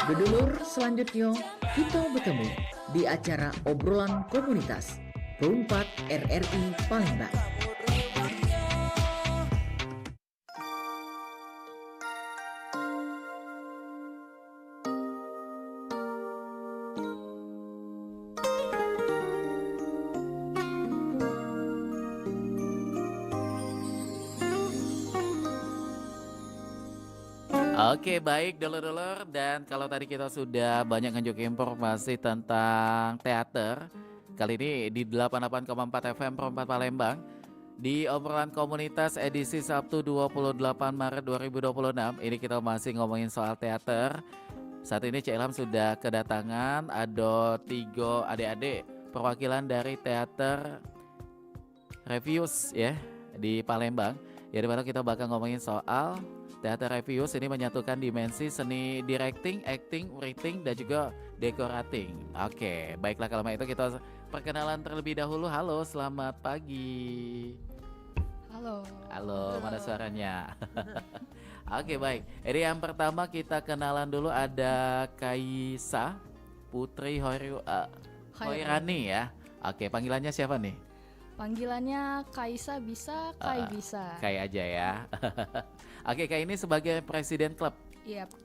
Dulur, selanjutnya kita bertemu di acara obrolan komunitas Perumpat RRI Palembang. Oke, baik dulur-dulur, dan kalau tadi kita sudah banyak nunjuk informasi tentang teater, kali ini di 88,4 FM Perempat Palembang, di obrolan komunitas edisi Sabtu 28 Maret 2026, ini kita masih ngomongin soal teater. Saat ini Cik Ilham sudah kedatangan, ada 3 adik-adik perwakilan dari teater Revius ya di Palembang. Ya, dimana kita bakal ngomongin soal teater Revius ini menyatukan dimensi seni directing, acting, writing, dan juga decorating. Oke, baiklah kalau itu kita perkenalan terlebih dahulu. Halo, selamat pagi. Halo. Halo, mana suaranya? Oke, baik. Jadi yang pertama kita kenalan dulu, ada Kaisa Putri Hoirani ya. Oke, panggilannya siapa nih? Panggilannya Kaisa bisa, Kai bisa. Kai aja ya. Oke, Kai ini sebagai presiden klub. Iya, betul.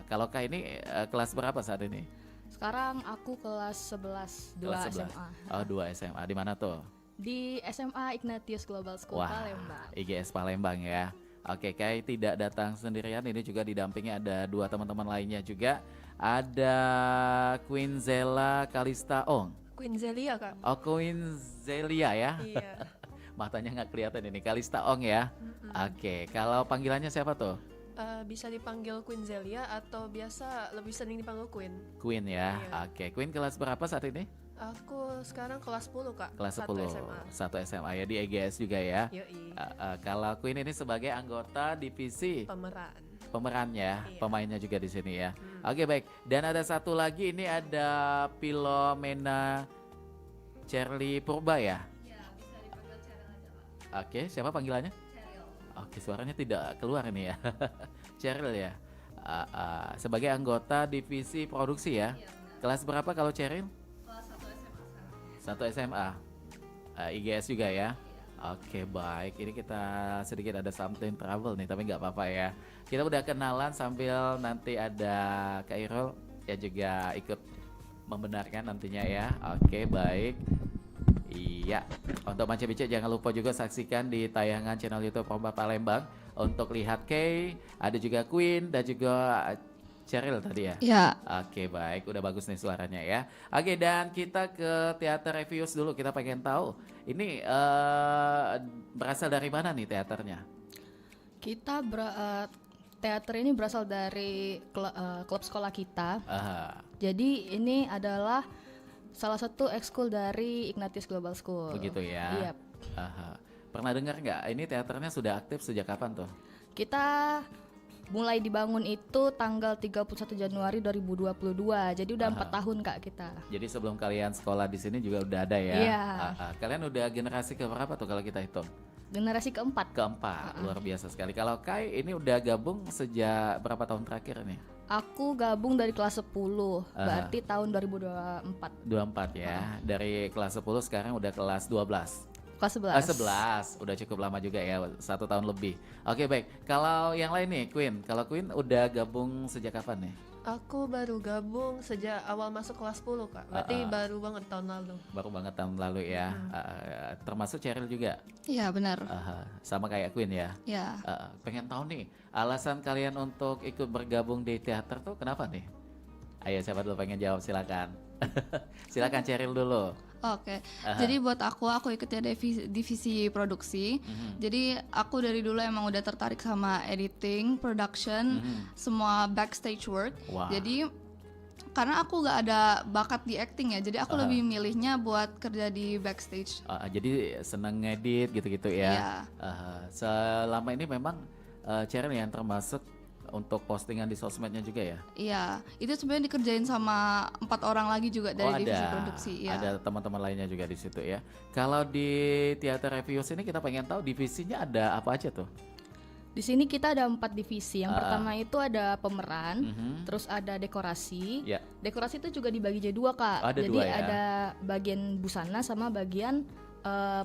Kalau Kai ini kelas berapa saat ini? Sekarang aku kelas 11, 2 Kelas 11. SMA. Oh, 2 SMA. Di mana tuh? Di SMA Ignatius Global School Palembang. IGS Palembang ya. Oke, Kai tidak datang sendirian, ini juga didampingi ada 2 teman-teman lainnya juga. Ada Queen Zela Kalista Ong. Queen Zelia, Kak. Oh, Queen Zelia ya. Iya. Matanya nggak kelihatan ini. Kalista Ong ya. Oke, kalau panggilannya siapa tuh? Bisa dipanggil Queen Zelia atau biasa lebih sering dipanggil Queen. Queen ya. Iya. Oke, Queen kelas berapa saat ini? Aku sekarang kelas 10, Kak. Kelas 1 10. SMA. 1 SMA ya, di EGS juga ya. Yoi. Kalau Queen ini sebagai anggota divisi Pemeran. ya, Iya. pemainnya juga di sini ya. Oke, baik. Dan ada satu lagi, ini ada Pilomena Cherly Purba ya. Ya, bisa dipanggil Cheryl aja, Pak. Oke, siapa panggilannya? Cheryl. Oke, suaranya tidak keluar ini ya. Cheryl ya. Sebagai anggota divisi produksi ya. Iya, benar. Kelas berapa kalau Cheryl? Kelas 1 SMA sekarang. 1 SMA. IGS juga ya. Iya. Oke, baik. Ini kita sedikit ada something trouble nih, tapi nggak apa-apa ya. Kita udah kenalan sambil nanti ada Kak Irul ya juga ikut membenarkan nantinya ya. Oke, baik. Iya. Untuk Manca Bice jangan lupa juga saksikan di tayangan channel YouTube Perempat Palembang untuk lihat Kay, ada juga Queen dan juga Cheryl tadi ya. Ya. Oke, baik, udah bagus nih suaranya ya. Oke, dan kita ke teater Revius dulu. Kita pengen tahu ini berasal dari mana nih teaternya? Kita teater ini berasal dari klub sekolah kita. Jadi ini adalah salah satu ekskul dari Ignatius Global School. Begitu ya. Iya. Pernah dengar nggak? Ini teaternya sudah aktif sejak kapan tuh? Kita mulai dibangun itu tanggal 31 Januari 2022. Jadi udah 4 tahun, Kak, kita. Jadi sebelum kalian sekolah di sini juga udah ada ya? Iya. Kalian udah generasi keberapa tuh kalau kita hitung? Generasi keempat. Keempat, luar biasa sekali. Kalau Kai ini udah gabung sejak berapa tahun terakhir nih? Aku gabung dari kelas 10, berarti tahun 2024. 24 ya. Dari kelas 10 sekarang udah kelas 12. Kelas 11. 11, udah cukup lama juga ya, 1 tahun lebih. Oke, baik. Kalau yang lain nih, Queen. Kalau Queen udah gabung sejak kapan nih? Aku baru gabung sejak awal masuk kelas 10, Kak. Berarti baru banget tahun lalu. Baru banget tahun lalu ya. Termasuk Cheryl juga. Iya, benar. Sama kayak Queen ya. Ya. Pengen tahu nih, alasan kalian untuk ikut bergabung di teater tuh kenapa nih? Ayo, siapa dulu pengen jawab, silakan. Silakan Cheryl dulu. Oke, jadi buat aku ikutnya divisi produksi. Jadi aku dari dulu emang udah tertarik sama editing, production, semua backstage work. Wah. Jadi karena aku gak ada bakat di acting ya, jadi aku lebih milihnya buat kerja di backstage. Jadi seneng ngedit gitu-gitu ya. Iya. Selama ini memang Cheryl yang termasuk untuk postingan di sosmednya juga ya? Iya, itu sebenarnya dikerjain sama 4 orang lagi juga dari divisi produksi. Iya. Ada teman-teman lainnya juga di situ ya. Kalau di Teater Revius ini kita pengen tahu divisinya ada apa aja tuh? Di sini kita ada 4 divisi. Yang pertama itu ada pemeran, terus ada dekorasi. Ya. Dekorasi itu juga dibagi jadi 2, Kak. Ada Jadi 2 ya? ada bagian busana sama bagian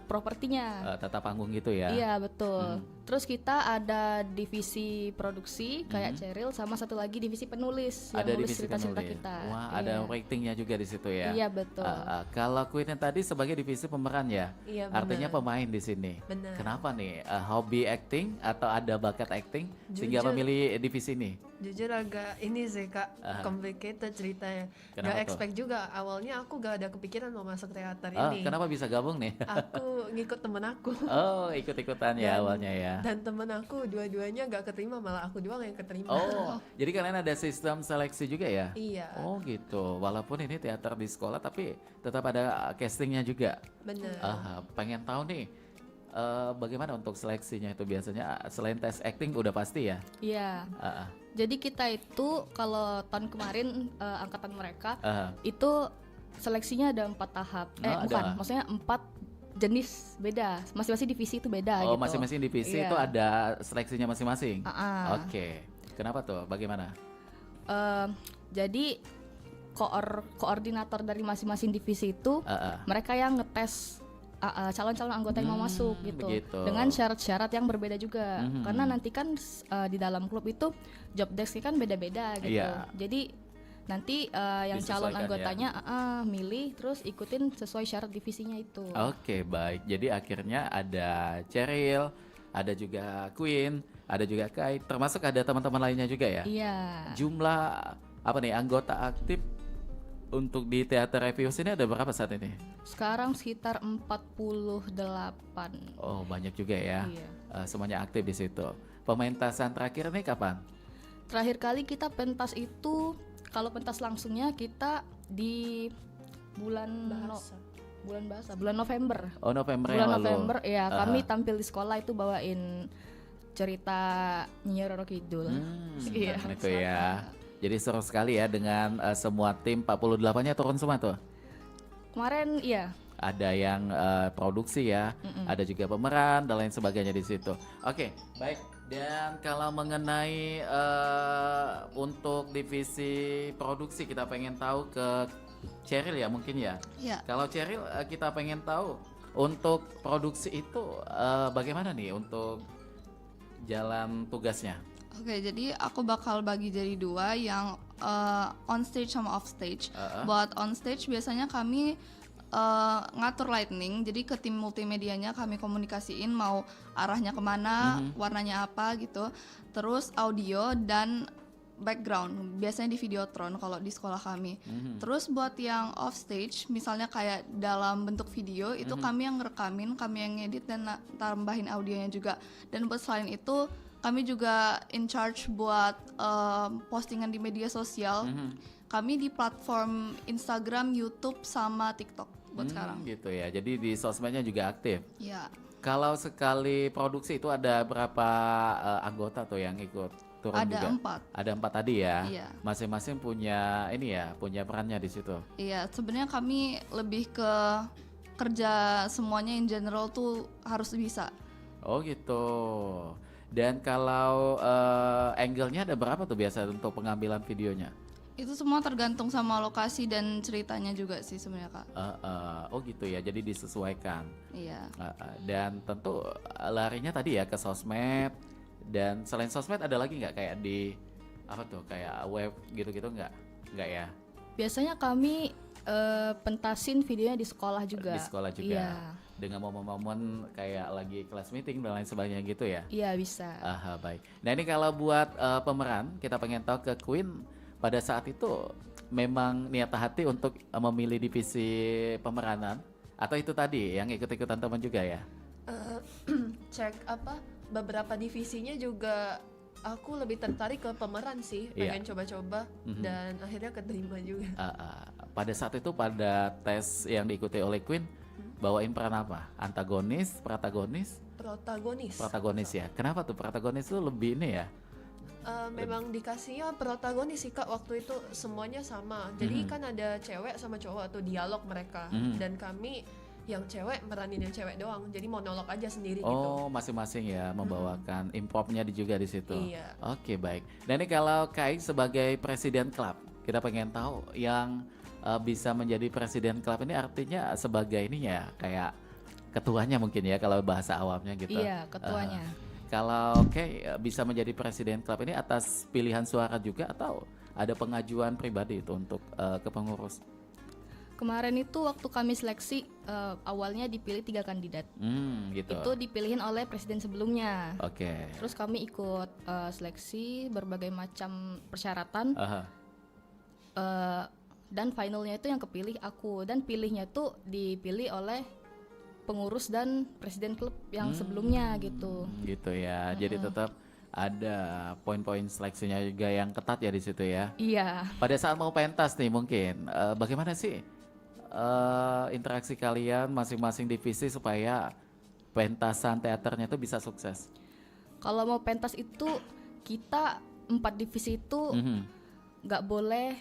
propertinya. Tata panggung gitu ya? Iya, betul. Terus kita ada divisi produksi kayak Cheryl, sama satu lagi divisi penulis yang Ada nulis divisi cerita-cerita penulis. kita. Wah, Iya. ada ratingnya juga di situ ya? Iya, betul. Kalau Queen yang tadi sebagai divisi pemeran ya? Iya, Artinya benar. pemain di sini. Benar. Kenapa nih? Hobi acting atau ada bakat acting sehingga Jujur. memilih divisi ini? Jujur agak ini sih Kak, complicated ceritanya. Kenapa Gak tuh? expect juga, awalnya aku gak ada kepikiran mau masuk teater ini. Kenapa bisa gabung nih? Aku ngikut temen aku. Oh, ikut-ikutan ya Dan- awalnya ya. Dan temen aku dua-duanya gak keterima, malah aku doang yang keterima. Oh, jadi kalian ada sistem seleksi juga ya? Iya, Oh gitu. Walaupun ini teater di sekolah tapi tetap ada castingnya juga. bener. Pengen tahu nih bagaimana untuk seleksinya itu biasanya selain tes acting udah pasti ya? Iya. Ah, ah, Jadi kita itu kalau tahun kemarin angkatan mereka ah. itu seleksinya ada 4 tahap. Oh, Bukan, ada. maksudnya 4 jenis beda. Masing-masing divisi itu beda Oh, gitu. masing-masing divisi Iya. itu ada seleksinya masing-masing. Ah. Oke. Kenapa tuh? Bagaimana? Jadi koordinator dari masing-masing divisi itu Ah, ah. mereka yang ngetes calon-calon anggota yang mau masuk gitu. begitu. Dengan syarat-syarat yang berbeda juga. Karena nanti kan di dalam klub itu job desk kan beda-beda gitu. Iya. Jadi nanti yang calon Disesuaikan anggotanya milih terus ikutin sesuai syarat divisinya itu. Oke, baik. Jadi akhirnya ada Cheryl, ada juga Queen, ada juga Kai, termasuk ada teman-teman lainnya juga ya? Iya. Jumlah apa nih anggota aktif untuk di Teater Reviews ini ada berapa saat ini? Sekarang sekitar 48. Oh, banyak juga ya. Iya. Semuanya aktif di situ. Pementasan terakhir nih kapan? Terakhir kali kita pentas itu, kalau pentas langsungnya kita di bulan bulan November. Oh, November Bulan yang lalu. November ya, Aha. kami tampil di sekolah itu bawain cerita Nyi Roro Kidul. Iya. Itu ya. Jadi seru sekali ya dengan semua tim 48-nya turun semua tuh. Kemarin iya. Ada yang produksi ya, ada juga pemeran dan lain sebagainya di situ. Oke, baik. Dan kalau mengenai untuk divisi produksi kita pengen tahu ke Cheryl ya mungkin ya. Ya. Kalau Cheryl kita pengen tahu untuk produksi itu bagaimana nih untuk jalan tugasnya? Oke, jadi aku bakal bagi jadi 2 yang on stage sama off stage. Buat on stage biasanya kami ngatur lighting, jadi ke tim multimedianya kami komunikasiin mau arahnya kemana, warnanya apa gitu. Terus audio dan background, biasanya di Videotron kalau di sekolah kami. Terus buat yang off stage, misalnya kayak dalam bentuk video, itu kami yang ngerekamin, kami yang ngedit dan tambahin audionya juga. Dan buat selain itu kami juga in charge buat postingan di media sosial. Kami di platform Instagram, YouTube, sama TikTok buat sekarang. Gitu ya. Jadi di sosmednya juga aktif. Ya, Kalau sekali produksi itu ada berapa anggota tuh yang ikut turun ada juga? 4. Ada 4 tadi ya. Iya. Masing-masing punya ini ya, punya perannya di situ. Iya, sebenarnya kami lebih ke kerja semuanya in general tuh harus bisa. Oh gitu. Dan kalau angle-nya ada berapa tuh biasa untuk pengambilan videonya? Itu semua tergantung sama lokasi dan ceritanya juga sih sebenarnya, Kak. Oh gitu ya, jadi disesuaikan. Iya. Dan tentu larinya tadi ya ke sosmed. Dan selain sosmed ada lagi nggak kayak di apa tuh kayak web gitu-gitu nggak ya? Biasanya kami pentasin videonya di sekolah juga. Di sekolah juga. Iya. Dengan momen-momen kayak lagi kelas meeting dan lain sebagainya gitu ya? Iya, bisa. Baik. Nah ini kalau buat pemeran kita pengen tahu ke Queen pada saat itu memang niat hati untuk memilih divisi pemeranan atau itu tadi yang ikut-ikutan teman juga ya? Cek apa beberapa divisinya juga aku lebih tertarik ke pemeran sih, pengen coba-coba dan akhirnya keterima juga. Pada saat itu pada tes yang diikuti oleh Queen bawain peran apa? Antagonis, protagonis? Protagonis ya. Kenapa tuh protagonis itu lebih ini ya? Memang dikasihnya protagonis sih Kak, waktu itu semuanya sama. Jadi kan ada cewek sama cowok atau dialog mereka dan kami yang cewek meranin yang cewek doang, jadi monolog aja sendiri gitu. Oh, masing-masing ya membawakan improvnya juga di situ. Iya. Oke, baik. Dan ini kalau Kai sebagai presiden klub, kita pengen tahu yang bisa menjadi presiden klub ini artinya sebagai ininya kayak ketuanya mungkin ya kalau bahasa awamnya gitu. Iya, ketuanya. Kalau Kai bisa menjadi presiden klub ini atas pilihan suara juga atau ada pengajuan pribadi itu untuk ke pengurus? Kemarin itu waktu kami seleksi awalnya dipilih 3 kandidat. Gitu. Itu dipilihin oleh presiden sebelumnya. Oke. Terus kami ikut seleksi berbagai macam persyaratan. Dan finalnya itu yang kepilih aku, dan pilihnya tuh dipilih oleh pengurus dan presiden klub yang sebelumnya gitu. Gitu ya. Jadi tetap ada poin-poin seleksinya juga yang ketat ya di situ ya. Iya. Pada saat mau pentas nih mungkin bagaimana sih interaksi kalian masing-masing divisi supaya pentasan teaternya itu bisa sukses? Kalau mau pentas itu kita 4 divisi itu nggak boleh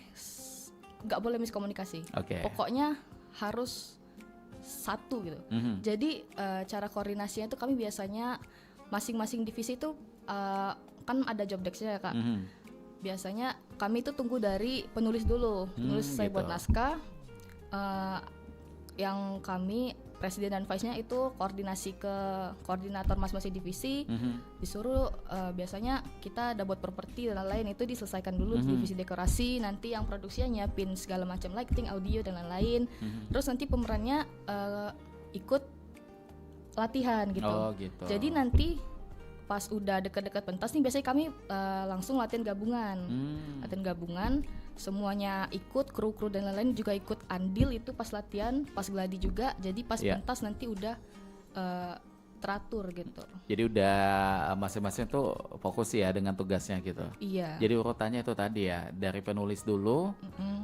miskomunikasi. Pokoknya harus satu gitu. Jadi cara koordinasinya itu kami biasanya masing-masing divisi itu kan ada job desk-nya ya Kak. Biasanya kami itu tunggu dari penulis dulu. Penulis saya buat naskah. Yang kami presiden dan vice-nya itu koordinasi ke koordinator masing-masing divisi, disuruh biasanya kita ada buat properti dan lain-lain itu diselesaikan dulu di divisi dekorasi, nanti yang produksinya nyiapin segala macam lighting, audio dan lain-lain. Terus nanti pemerannya ikut latihan gitu. Jadi nanti pas udah dekat-dekat pentas nih biasanya kami langsung latihan gabungan. Semuanya ikut, kru-kru dan lain-lain juga ikut andil itu pas latihan, pas gladi juga. Jadi pas pentas nanti udah teratur gitu. Jadi udah masing-masing tuh fokus ya dengan tugasnya gitu. Iya. Jadi urutannya itu tadi ya, dari penulis dulu,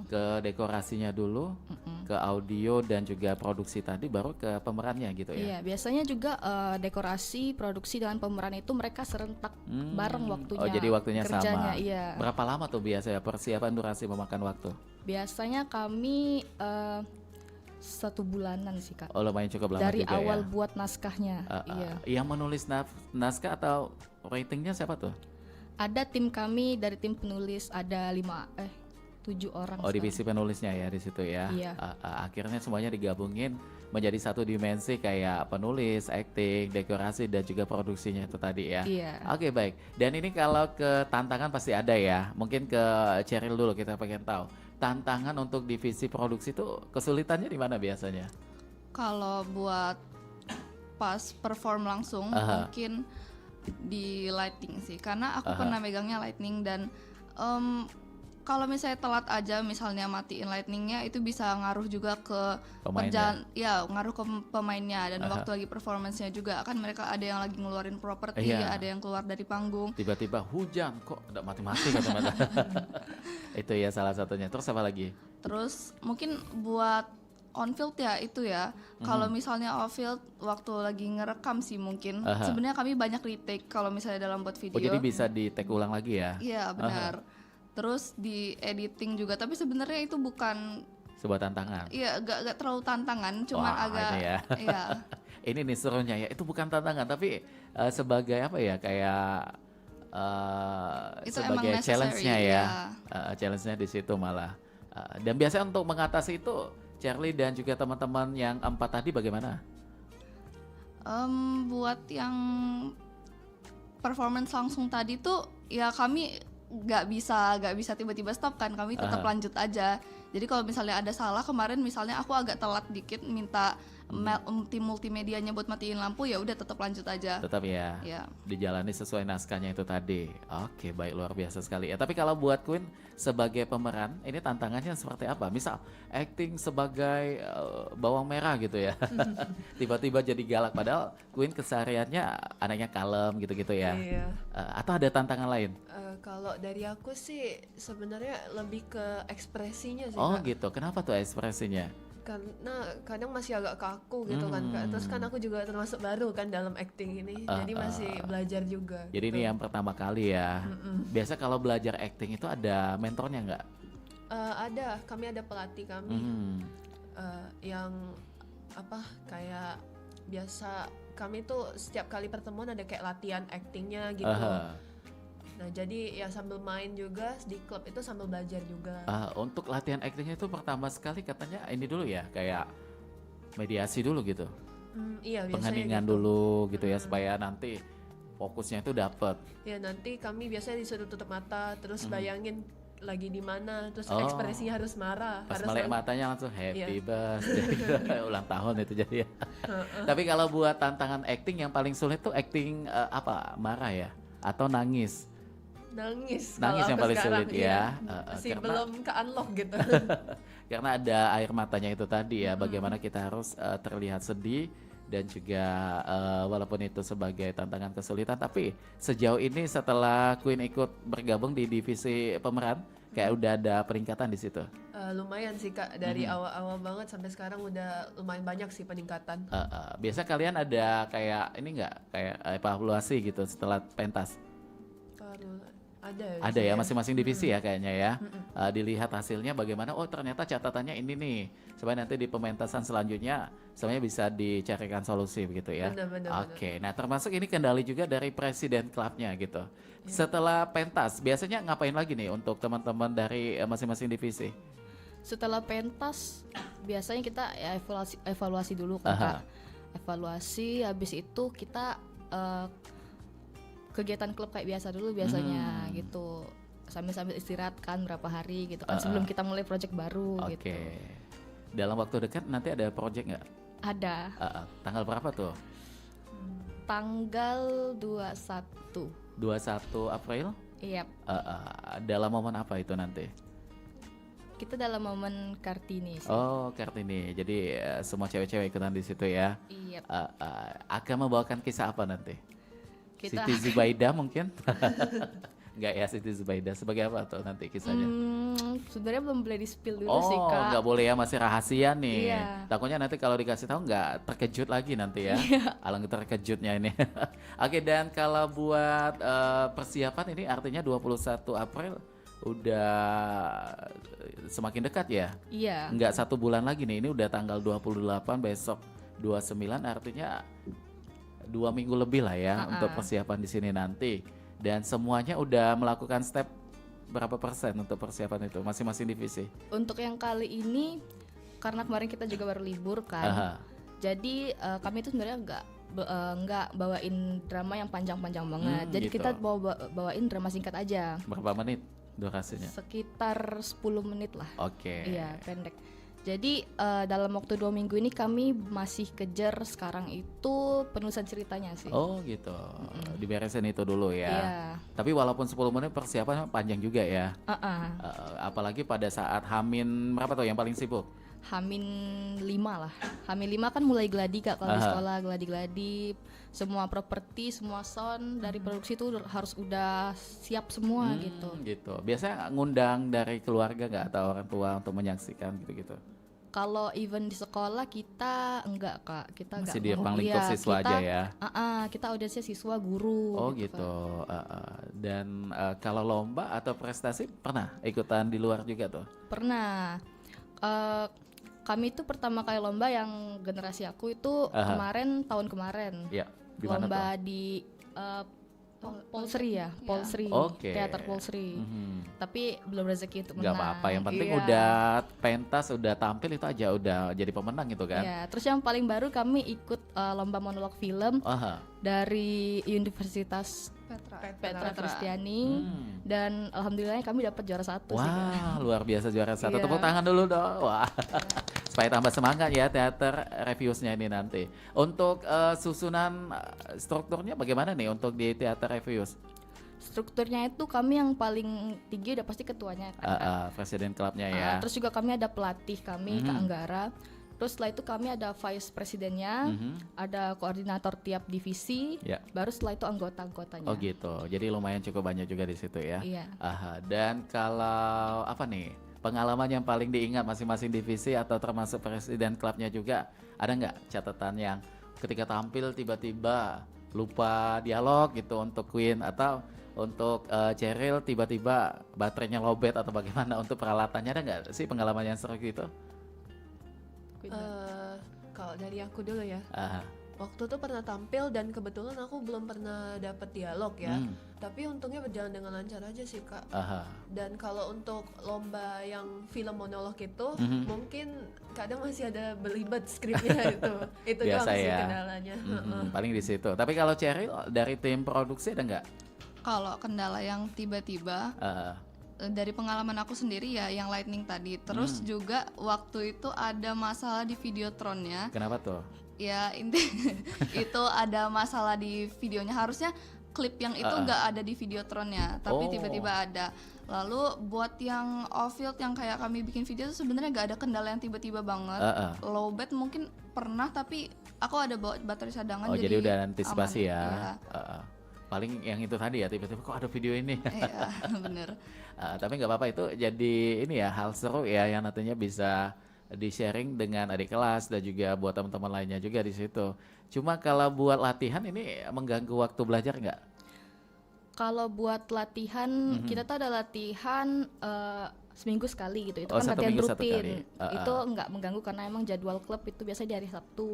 ke dekorasinya dulu, ke audio dan juga produksi tadi, baru ke pemerannya gitu ya. Iya, biasanya juga dekorasi, produksi dengan pemeran itu mereka serentak bareng waktunya. Oh, jadi waktunya kerjanya, sama. Iya. Berapa lama tuh biasanya persiapan durasi memakan waktu? Biasanya kami 1 bulanan sih Kak. Oh, lumayan cukup lama dari juga awal ya. buat naskahnya. Iya. Yang menulis naskah atau ratingnya siapa tuh? Ada tim kami dari tim penulis ada 7 orang. Oh, divisi penulisnya ya di situ ya. Iya. Akhirnya semuanya digabungin menjadi satu dimensi kayak penulis, acting, dekorasi dan juga produksinya itu tadi ya. Iya. Oke, baik. Dan ini kalau ke tantangan pasti ada ya. Mungkin ke Cheryl dulu kita pengen tahu. Tantangan untuk divisi produksi itu kesulitannya di mana biasanya? Kalau buat pas perform langsung mungkin di lighting sih, karena aku pernah megangnya lighting dan kalau misalnya telat aja misalnya matiin lightingnya itu bisa ngaruh juga ke perjalanan, ya ngaruh ke pemainnya dan waktu lagi performance-nya juga kan mereka ada yang lagi ngeluarin properti, ada yang keluar dari panggung. Tiba-tiba hujan kok udah mati-mati kata-kata. Itu ya salah satunya. Terus apa lagi? Terus mungkin buat on field ya itu ya. Kalau misalnya off field waktu lagi ngerekam sih mungkin. Sebenarnya kami banyak retake kalau misalnya dalam buat video. Oh, jadi bisa di take ulang lagi ya? Iya, benar. Terus di editing juga, tapi sebenarnya itu bukan sebuah tantangan. Iya, gak terlalu tantangan, cuman agak ini ya. Iya. Ini nih serunya ya, itu bukan tantangan tapi sebagai apa ya, kayak itu sebagai challenge-nya ya. Challenge-nya di situ malah. Dan biasanya untuk mengatasi itu Charlie dan juga teman-teman yang 4 tadi bagaimana? Buat yang performance langsung tadi tuh ya kami nggak bisa tiba-tiba stop kan, kami tetap lanjut aja. Jadi kalau misalnya ada salah, kemarin misalnya aku agak telat dikit minta tim multimedianya buat matiin lampu, ya udah tetap lanjut aja. Tetap ya. Dijalani sesuai naskahnya itu tadi. Oke, baik, luar biasa sekali ya. Tapi kalau buat Queen sebagai pemeran, ini tantangannya seperti apa? Misal acting sebagai bawang merah gitu ya. Tiba-tiba jadi galak padahal Queen kesehariannya anaknya kalem gitu-gitu ya. Iya. Atau ada tantangan lain? Kalau dari aku sih sebenarnya lebih ke ekspresinya sih, Oh Kak. gitu, kenapa tuh ekspresinya? Karena kadang masih agak kaku gitu kan Kak. Terus kan aku juga termasuk baru kan dalam acting ini, jadi masih belajar juga. Jadi gitu. ini yang pertama kali ya. Biasa kalau belajar acting itu ada mentornya nggak? Ada, kami ada pelatih kami yang kayak biasa kami tuh setiap kali pertemuan ada kayak latihan actingnya gitu. Nah jadi ya sambil main juga di klub itu sambil belajar juga. Untuk latihan aktingnya itu pertama sekali katanya ini dulu ya, kayak mediasi dulu gitu. Iya biasanya Pengheningan gitu. dulu gitu ya, supaya nanti fokusnya itu dapat. Ya nanti kami biasanya disuruh tutup mata terus bayangin lagi di mana, terus Oh. ekspresinya harus marah, Pas harus melek matanya langsung happy Iya. birthday ulang tahun itu jadi ya. Tapi kalau buat tantangan acting yang paling sulit tuh acting apa? Marah ya atau nangis? nangis. Nangis kalau yang aku paling sekarang, sulit iya. ya. Masih Karena- belum ke unlock gitu. Karena ada air matanya itu tadi ya, bagaimana kita harus terlihat sedih dan juga walaupun itu sebagai tantangan kesulitan, tapi sejauh ini setelah Queen ikut bergabung di divisi pemeran, kayak udah ada peningkatan di situ. Lumayan sih Kak, dari awal-awal banget sampai sekarang udah lumayan banyak sih peningkatan. Biasa kalian ada kayak ini nggak, kayak evaluasi gitu setelah pentas? Baru ada Ada ya, biasanya. masing-masing divisi ya kayaknya ya. Dilihat hasilnya bagaimana, oh ternyata catatannya ini nih, supaya nanti di pementasan selanjutnya semuanya bisa dicarikan solusi begitu ya. Benar. Oke, nah termasuk ini kendali juga dari presiden klubnya gitu. Setelah pentas, biasanya ngapain lagi nih untuk teman-teman dari masing-masing divisi? Setelah pentas biasanya kita ya evaluasi dulu kan Aha. Kak. Evaluasi habis itu kita kegiatan klub kayak biasa dulu biasanya gitu. Sambil istirahat kan berapa hari gitu kan sebelum kita mulai project baru Oke. gitu. Dalam waktu dekat nanti ada project nggak? Ada Tanggal berapa tuh? tanggal 21. 21 April? Iya, Dalam momen apa itu nanti? kita dalam momen Kartini sih. Oh, Kartini. Jadi semua cewek-cewek ikutan di situ ya. Iya. Akan membawakan kisah apa nanti? Kita Siti Zubaida mungkin? Enggak ya, Siti Zubaida. Sebagai apa tuh nanti kisahnya? sebenarnya belum boleh di-spill dulu sih Oh, Kak. nggak boleh ya, masih rahasia nih. Iya. Takutnya nanti kalau dikasih tahu nggak terkejut lagi nanti ya. Alang terkejutnya ini. Oke, dan kalau buat persiapan ini artinya 21 April udah semakin dekat ya. Iya. Nggak 1 bulan lagi nih. Ini udah tanggal 28, besok 29, artinya 2 minggu lebih lah ya untuk persiapan di sini nanti. Dan semuanya udah melakukan step berapa persen untuk persiapan itu masing-masing divisi? Untuk yang kali ini karena kemarin kita juga baru libur kan. Jadi kami itu sebenarnya nggak bawain drama yang panjang-panjang banget. Jadi gitu. kita bawain drama singkat aja. Berapa menit durasinya? Sekitar 10 menit lah. Oke. Iya, pendek. Jadi dalam waktu 2 minggu ini kami masih kejar sekarang itu penulisan ceritanya sih. Oh gitu. Diberesin itu dulu ya. Iya. Tapi walaupun 10 menit persiapan panjang juga ya. Apalagi pada saat Hamin berapa tuh yang paling sibuk? Hamin 5 lah. Hamin 5 kan mulai gladi Kak kalau di sekolah, gladi-gladi, semua properti, semua sound dari produksi itu harus udah siap semua gitu. Gitu. Biasanya ngundang dari keluarga nggak atau orang tua untuk menyaksikan gitu-gitu? Kalau event di sekolah kita enggak Kak, kita Masih enggak di mau. ruang lingkup Iya, siswa kita, aja ya. Kita audiensnya siswa, guru. Oh gitu, gitu. Kak. Dan kalau lomba atau prestasi pernah ikutan di luar juga tuh? Pernah. Kami itu pertama kali lomba yang generasi aku itu tahun kemarin. Iya. Di mana Lomba tuh? di Polsri ya, Polsri, Oke. teater Polsri. Tapi belum rezeki untuk Nggak menang. apa-apa, yang penting Iya. udah pentas, udah tampil itu aja udah jadi pemenang gitu kan. Iya, terus yang paling baru kami ikut lomba monolog film dari Universitas Petra Kristiani dan alhamdulillahnya kami dapat juara 1 sih. Kak. Wah, luar biasa juara 1. Iya. Tepuk tangan dulu dong. Wah. Supaya tambah semangat ya teater Reviewsnya ini nanti. Untuk susunan strukturnya bagaimana nih untuk di teater Reviews? Strukturnya itu kami yang paling tinggi udah pasti ketuanya kan. Kak. Presiden klubnya ya. Terus juga kami ada pelatih kami Kak Anggara. Terus setelah itu kami ada vice presidennya, ada koordinator tiap divisi, Ya. baru setelah itu anggota-anggotanya. Oh gitu. Jadi lumayan cukup banyak juga di situ ya. Iya. Dan kalau apa nih? Pengalaman yang paling diingat masing-masing divisi atau termasuk presiden klubnya juga, ada nggak catatan yang ketika tampil tiba-tiba lupa dialog gitu untuk Queen, atau untuk Cheryl tiba-tiba baterainya lowbat atau bagaimana untuk peralatannya, ada nggak sih pengalaman yang seru gitu? Kalau Kalau dari aku dulu ya. Aha. Waktu tuh pernah tampil dan kebetulan aku belum pernah dapet dialog ya. Tapi untungnya berjalan dengan lancar aja sih Kak. Aha. Dan kalau untuk lomba yang film monolog itu mungkin kadang masih ada belibet skripnya itu. Itu doang Biasa sih ya. kendalanya. Paling di situ. Tapi kalau Cheryl dari tim produksi ada nggak? Kalau kendala yang tiba-tiba dari pengalaman aku sendiri ya yang lightning tadi. Terus juga waktu itu ada masalah di videotronnya. Kenapa tuh? Ya itu ada masalah di videonya, harusnya klip yang itu nggak ada di videotronnya, tapi tiba-tiba ada. Lalu buat yang off-field yang kayak kami bikin video itu sebenarnya nggak ada kendala yang tiba-tiba banget. Lowbat mungkin pernah, tapi aku ada bawa baterai cadangan. Jadi udah antisipasi aman, ya. Paling yang itu tadi ya, tiba-tiba kok ada video ini. Iya bener. Tapi nggak apa-apa, itu jadi ini ya hal seru ya yang nantinya bisa di-sharing dengan adik kelas dan juga buat teman-teman lainnya juga di situ. Cuma kalau buat latihan ini mengganggu waktu belajar nggak? Kalau buat latihan, kita tuh ada latihan seminggu sekali gitu. Itu kan satu latihan minggu satu rutin. kali. Itu nggak mengganggu karena emang jadwal klub itu biasanya di hari Sabtu.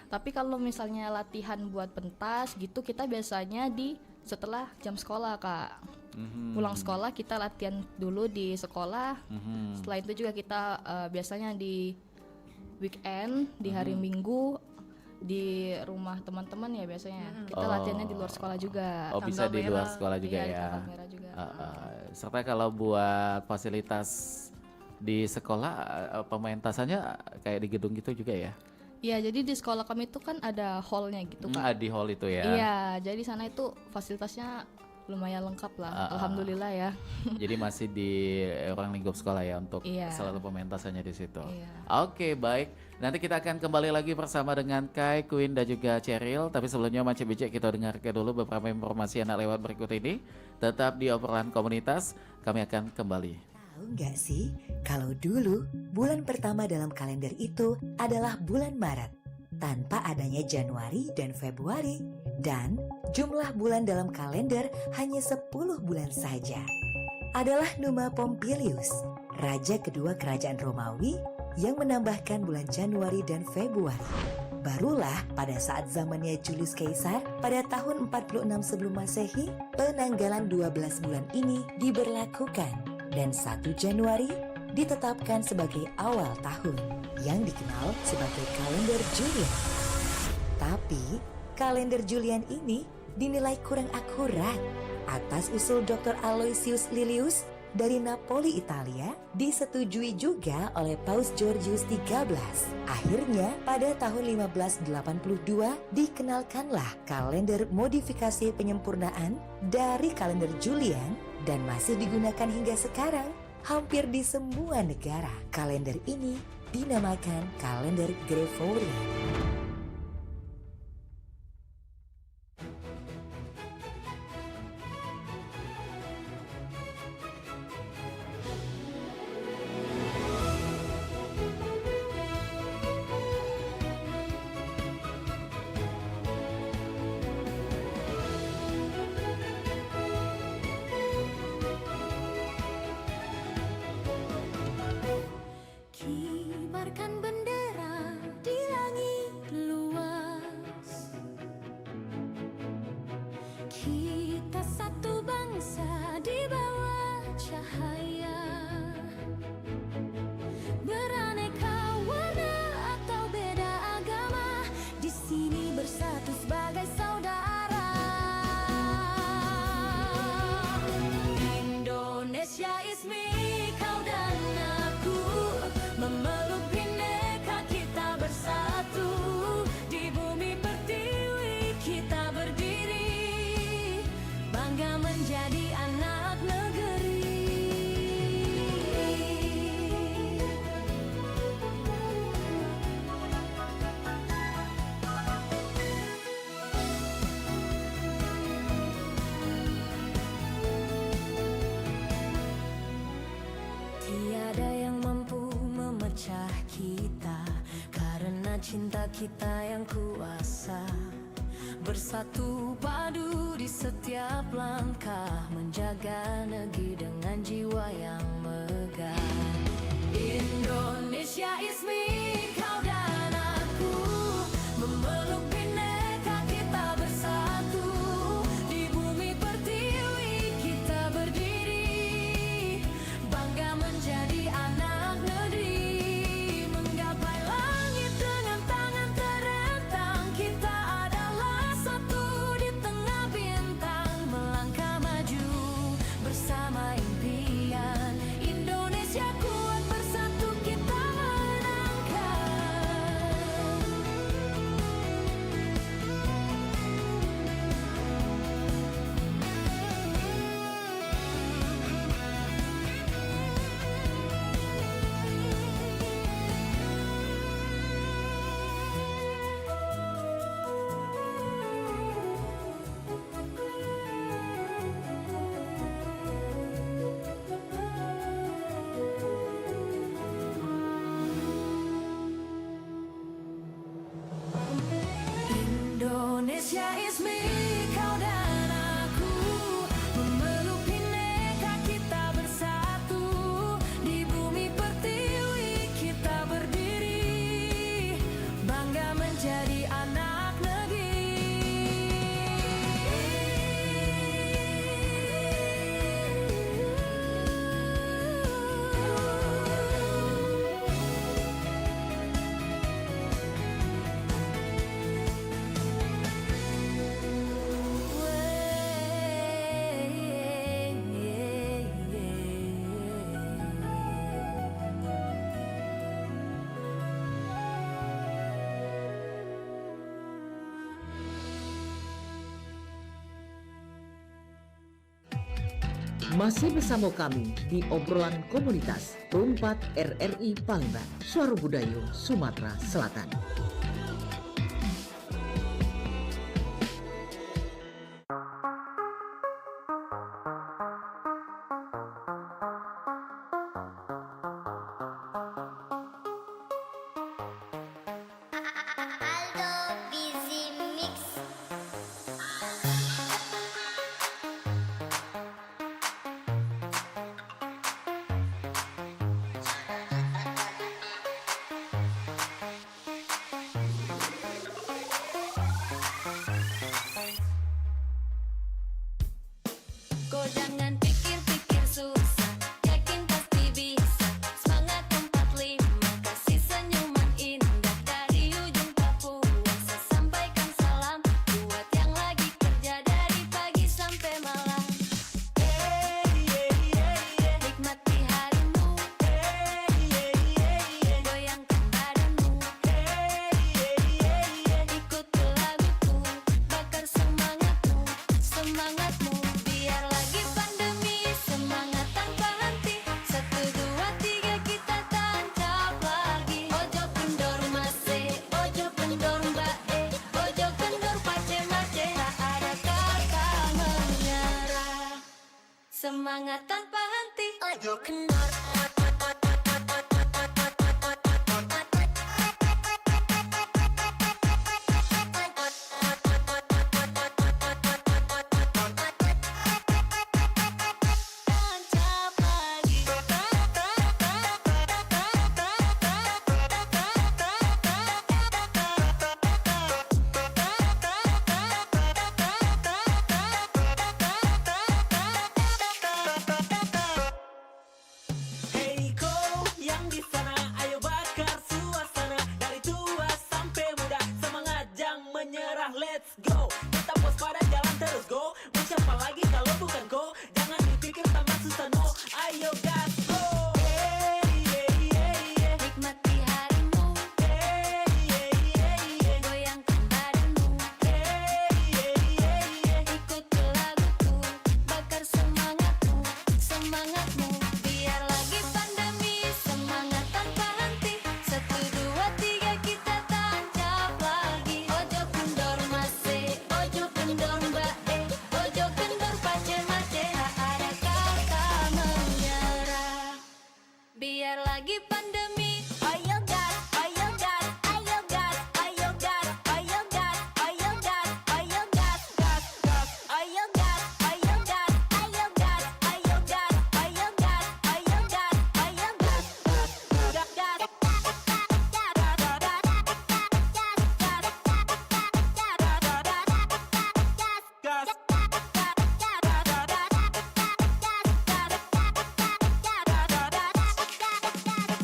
Tapi kalau misalnya latihan buat pentas gitu, kita biasanya setelah jam sekolah Kak. Pulang sekolah kita latihan dulu di sekolah. Setelah itu juga kita biasanya di weekend, di hari Minggu di rumah teman-teman ya biasanya. Kita latihannya di luar sekolah juga. Bisa di luar sekolah juga Iya, di ya. tanggal merah juga. Serta kalau buat fasilitas di sekolah pementasannya kayak di gedung gitu juga ya? Iya, jadi di sekolah kami itu kan ada hallnya gitu Kak. Di hall itu ya? Iya, jadi sana itu fasilitasnya lumayan lengkap lah, alhamdulillah ya. Jadi masih di ruang lingkup sekolah ya untuk selalu pementasannya di situ. Oke, baik. Nanti kita akan kembali lagi bersama dengan Kai, Queen dan juga Cheryl. Tapi sebelumnya Mace Bijak kita dengarkan dulu beberapa informasi yang lewat berikut ini. Tetap di obrolan komunitas, kami akan kembali. Tahu nggak sih, kalau dulu bulan pertama dalam kalender itu adalah bulan Maret, tanpa adanya Januari dan Februari, dan jumlah bulan dalam kalender hanya 10 bulan saja. Adalah Numa Pompilius, raja kedua kerajaan Romawi yang menambahkan bulan Januari dan Februari. Barulah pada saat zamannya Julius Caesar pada tahun 46 sebelum Masehi, penanggalan 12 bulan ini diberlakukan dan 1 Januari ditetapkan sebagai awal tahun yang dikenal sebagai kalender Julian. Tapi kalender Julian ini dinilai kurang akurat. Atas usul Dr. Aloysius Lilius dari Napoli, Italia, disetujui juga oleh Paus Georgius XIII. Akhirnya pada tahun 1582 dikenalkanlah kalender modifikasi penyempurnaan dari kalender Julian dan masih digunakan hingga sekarang hampir di semua negara. Kalender ini dinamakan kalender Gregorian. Kibarkan bendera di langit luas. Kita satu bangsa di bawah cahaya. Beraneka warna atau beda agama, di sini bersatu sebagai saudara. Indonesia is me, kau dan aku, memeluk bineka kita bersatu. Di bumi pertiwi kita berdiri, bangga menjadi anak negeri. Tiada yang mampu memecah kita, karena cinta kita yang kuasa. Bersatu padu di setiap langkah, menjaga negeri dengan jiwa yang megah. Indonesia is me, kau dan aku, Masih bersama kami di obrolan komunitas Perumpat RRI Palembang, Suara Budaya Sumatera Selatan. Kau jangan pikir-pikir susah, yakin pasti bisa. Semangat 45, kasih senyuman indah dari ujung Papua. Saya sampaikan salam buat yang lagi kerja dari pagi sampai malam. Nikmati harimu, goyangkan badanmu, ikuti laguku, bakar semangatmu, semangatmu. Biar lagi pandemi, semangat tanpa henti. 1, 2, 3 kita tancap lagi. Ojo kendor mase, ojo kendor mbae, ojo kendor pace-mace. Tak ada kata menyerah, semangat tanpa henti. Ojo kendor. Tancap lagi. Hey kau yang di sana, ayo bakar suasana. Dari tua sampai muda, semangat jangan menyerah, let's go. Kita pos pada jalan terus go. Mau siapa lagi kalau bukan kau? Jangan dipikir tambah susah no, ayo gas go. Nikmati harimu, goyangkan badanmu, ikuti laguku, bakar semangatmu, semangatmu. Biar lagi pandemi, semangat tanpa henti. 1, 2, 3 kita tancap lagi. Ojo kendor mase, ojo kendor mbae, ojo kendor pace-mace. Tak ada kata menyerah, biar lagi pandemi. Ayo gas, ayo gas, ayo gas, ayo gas, ayo gas, ayo gas, ayo gas, gas, gas. Ayo gas, ayo gas, ayo gas, ayo gas, ayo gas, ayo gas, ayo gas, gas, gas.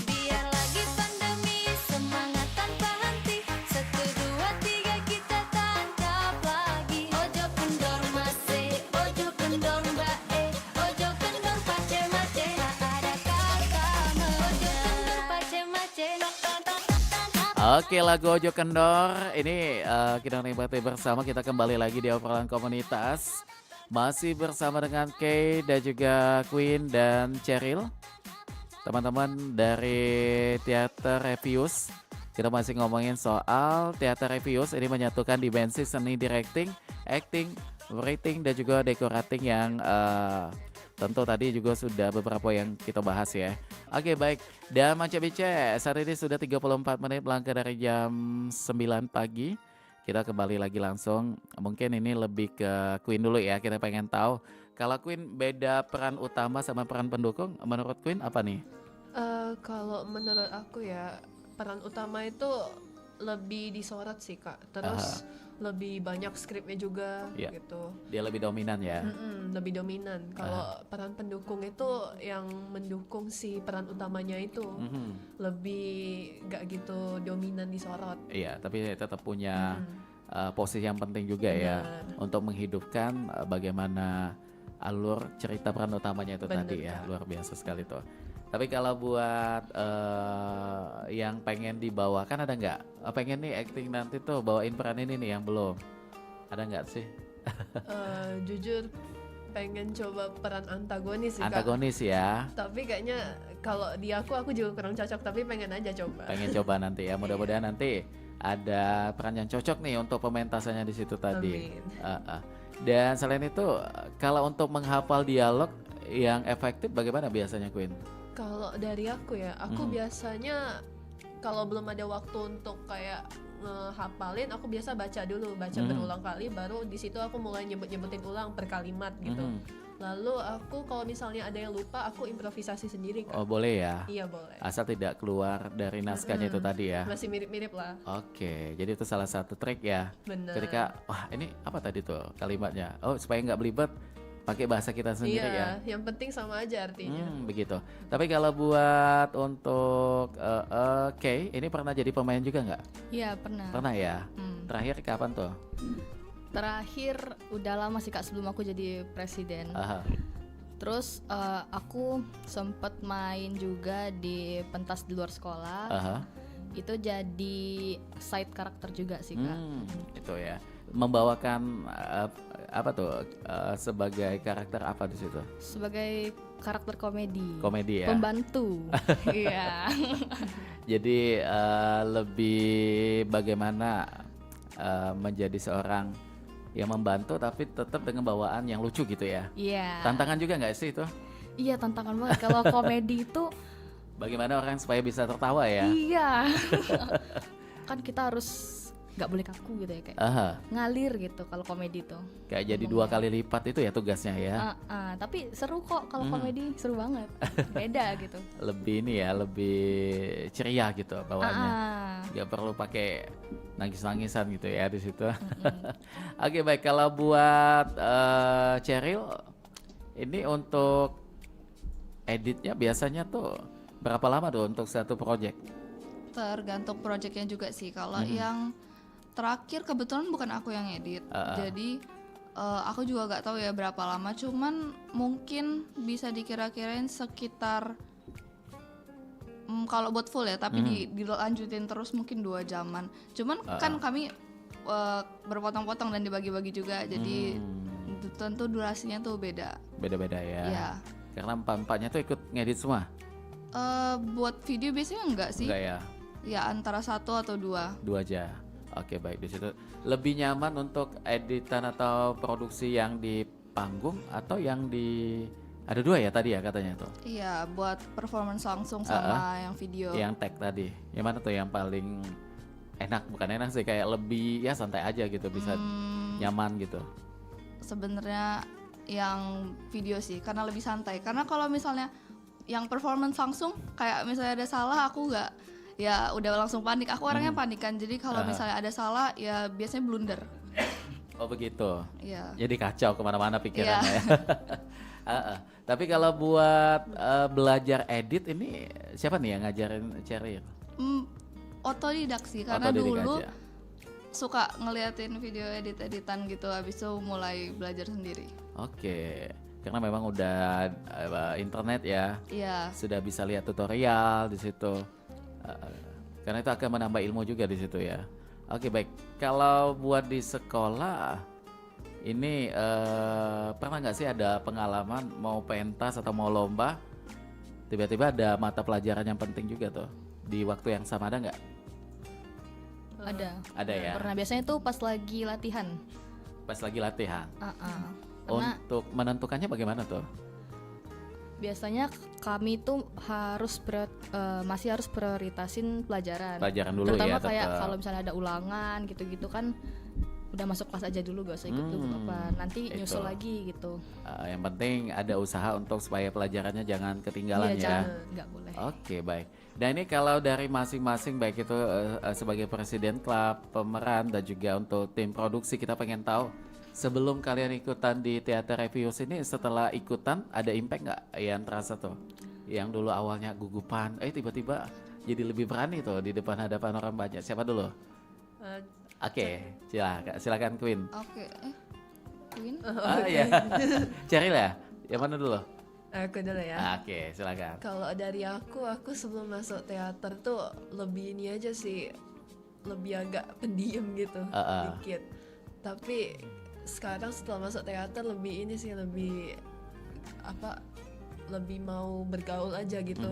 Biar lagi pandemi, semangat tanpa henti. 1, 2, 3 kita tancap lagi. Ojo kendor mase, ojo kendor mbae, ojo kendor pace-mace. Tak ada kata ojo kendor pace-mace. Oke, lagu Ojo Kendor ini kita nikmati bersama. Kita kembali lagi di obrolan komunitas. Masih bersama dengan Kay dan juga Queen dan Cheryl. Teman-teman dari Teater Revius. Kita masih ngomongin soal Teater Revius. Ini menyatukan dimensi seni directing, acting, writing dan juga decorating yang tentu tadi juga sudah beberapa yang kita bahas ya. Oke, baik. Dan Manca Bice, saat ini sudah 34 menit melangkah dari jam 9 pagi. Kita kembali lagi langsung. Mungkin ini lebih ke Queen dulu ya. Kita pengen tahu kalau Queen beda peran utama sama peran pendukung. Menurut Queen apa nih? Kalau menurut aku ya, peran utama itu lebih disorot sih Kak. Terus lebih banyak skripnya juga gitu. Dia lebih dominan ya. Lebih dominan. Kalau peran pendukung itu yang mendukung si peran utamanya itu lebih gak gitu dominan disorot. Iya, tapi tetap punya posisi yang penting juga ya untuk menghidupkan bagaimana alur cerita peran utamanya itu tadi ya. Luar biasa sekali tuh. Tapi kalau buat yang pengen dibawakan ada nggak? Pengen nih acting nanti tuh bawain peran ini nih yang belum. Ada nggak sih? Jujur pengen coba peran antagonis sih, Kak. Antagonis ya. Tapi kayaknya kalau di aku juga kurang cocok, tapi pengen aja coba. Pengen coba nanti ya. Mudah-mudahan nanti ada peran yang cocok nih untuk pementasannya di situ tadi. Amin. Dan selain itu, kalau untuk menghafal dialog yang efektif bagaimana biasanya Queen? Kalau dari aku ya, aku biasanya kalau belum ada waktu untuk kayak ngehafalin, aku biasa baca dulu, berulang kali, baru di situ aku mulai nyebutin ulang per kalimat gitu. Lalu aku kalau misalnya ada yang lupa, aku improvisasi sendiri, Kak. Oh boleh ya? Iya boleh. Asal tidak keluar dari naskahnya itu tadi ya? Masih mirip-mirip lah. Oke, jadi itu salah satu trik ya. Bener. Ketika, wah ini apa tadi tuh kalimatnya? Oh supaya nggak belibet, pakai bahasa kita sendiri ya. Iya, yang penting sama aja artinya. Begitu. Tapi kalau buat untuk Kay, ini pernah jadi pemain juga nggak? Iya pernah. Pernah ya? Terakhir kapan tuh? Terakhir udah lama sih Kak, sebelum aku jadi presiden. Terus aku sempet main juga di pentas di luar sekolah. Itu jadi side karakter juga sih Kak. Itu ya. Membawakan apa tuh sebagai karakter apa di situ? Sebagai karakter komedi. Komedi ya. Pembantu. Iya. Jadi lebih bagaimana menjadi seorang yang membantu tapi tetap dengan bawaan yang lucu gitu ya. Iya. Tantangan juga nggak sih itu? Iya tantangan banget. Kalau komedi itu bagaimana orang supaya bisa tertawa ya? iya. Kan kita harus nggak boleh kaku gitu ya, kayak ngalir gitu kalau komedi tuh. Kayak jadi 2 kali lipat itu ya tugasnya ya. Tapi seru kok kalau komedi, seru banget. Beda gitu. Lebih ini ya, lebih ceria gitu bawaannya. Gak perlu pakai nangis-nangisan gitu ya di situ. Oke baik, kalau buat Cheryl ini untuk editnya biasanya tuh berapa lama tuh untuk satu project? Tergantung projectnya juga sih. Kalau yang terakhir kebetulan bukan aku yang edit, jadi aku juga gak tahu ya berapa lama. Cuman mungkin bisa dikira-kirain sekitar kalau buat full ya, tapi dilanjutin terus mungkin 2 jaman. Cuman kan kami berpotong-potong dan dibagi-bagi juga, jadi tentu durasinya tuh beda-beda ya. Iya. Karena empatnya tuh ikut ngedit semua. Buat video biasanya enggak sih? Enggak ya? Ya antara 1 atau 2. 2 aja. Oke baik, di situ lebih nyaman untuk editan atau produksi yang di panggung atau yang di ada 2 ya tadi ya katanya tuh? Iya, buat performance langsung sama yang video. Yang tag tadi, yang mana tuh yang paling enak? Bukan enak sih, kayak lebih ya santai aja gitu, bisa nyaman gitu. Sebenarnya yang video sih, karena lebih santai. Karena kalau misalnya yang performance langsung, kayak misalnya ada salah, aku nggak, ya udah langsung panik. Aku orangnya panikan, jadi kalau misalnya ada salah, ya biasanya blunder. Oh begitu. Iya. Jadi kacau kemana-mana pikirannya. Tapi kalau buat belajar edit ini siapa nih yang ngajarin Cheryl? Otodidak sih, karena dulu suka ngeliatin video edit-editan gitu, habis itu mulai belajar sendiri. Oke. Karena memang udah internet ya. Iya. Sudah bisa lihat tutorial di situ. Karena itu akan menambah ilmu juga di situ ya. Oke baik. Kalau buat di sekolah ini pernah nggak sih ada pengalaman mau pentas atau mau lomba, tiba-tiba ada mata pelajaran yang penting juga tuh di waktu yang sama, ada nggak? Ada ya. Pernah, biasanya tuh pas lagi latihan. Pas lagi latihan. Karena untuk menentukannya bagaimana tuh? Biasanya kami tuh masih harus prioritasin pelajaran. Pelajaran dulu terutama ya. Terutama kayak kalau misalnya ada ulangan gitu-gitu kan, udah masuk kelas aja dulu, gak usah ikut dulu apa. Nanti nyusul lagi gitu. Yang penting ada usaha untuk supaya pelajarannya jangan ketinggalan ya. Nggak boleh. Oke baik. Dan ini kalau dari masing-masing baik itu sebagai presiden klub, pemeran dan juga untuk tim produksi, kita pengen tahu sebelum kalian ikutan di Theater Reviews ini, setelah ikutan ada impact nggak yang terasa tuh? Yang dulu awalnya gugupan, tiba-tiba jadi lebih berani tuh di depan hadapan orang banyak. Siapa dulu? Oke, silakan Queen. Oke, Queen? Iya. Cheryl ya? Yang mana dulu? Aku dulu ya. Oke, silakan. Kalau dari aku sebelum masuk teater tuh lebih ini aja sih, lebih agak pendiam gitu, dikit. Tapi sekarang setelah masuk teater lebih ini sih, lebih mau bergaul aja gitu.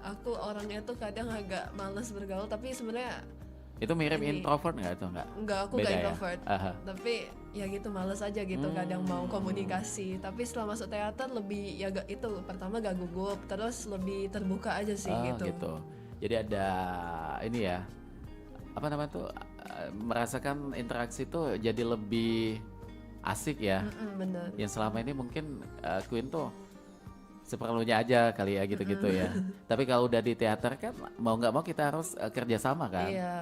Aku orangnya tuh kadang agak males bergaul, tapi sebenarnya itu mirip introvert nggak itu nggak? Enggak, aku Beda gak ya? introvert. Tapi ya gitu males aja gitu, kadang mau komunikasi. Tapi setelah masuk teater lebih ya itu pertama gak gugup, terus lebih terbuka aja sih gitu. Jadi ada ini ya, apa namanya tuh, merasakan interaksi tuh jadi lebih asik ya. Bener. Yang selama ini mungkin Queen tuh seperlunya aja kali ya gitu-gitu ya. Tapi kalau udah di teater kan mau nggak mau kita harus kerjasama kan. Iya.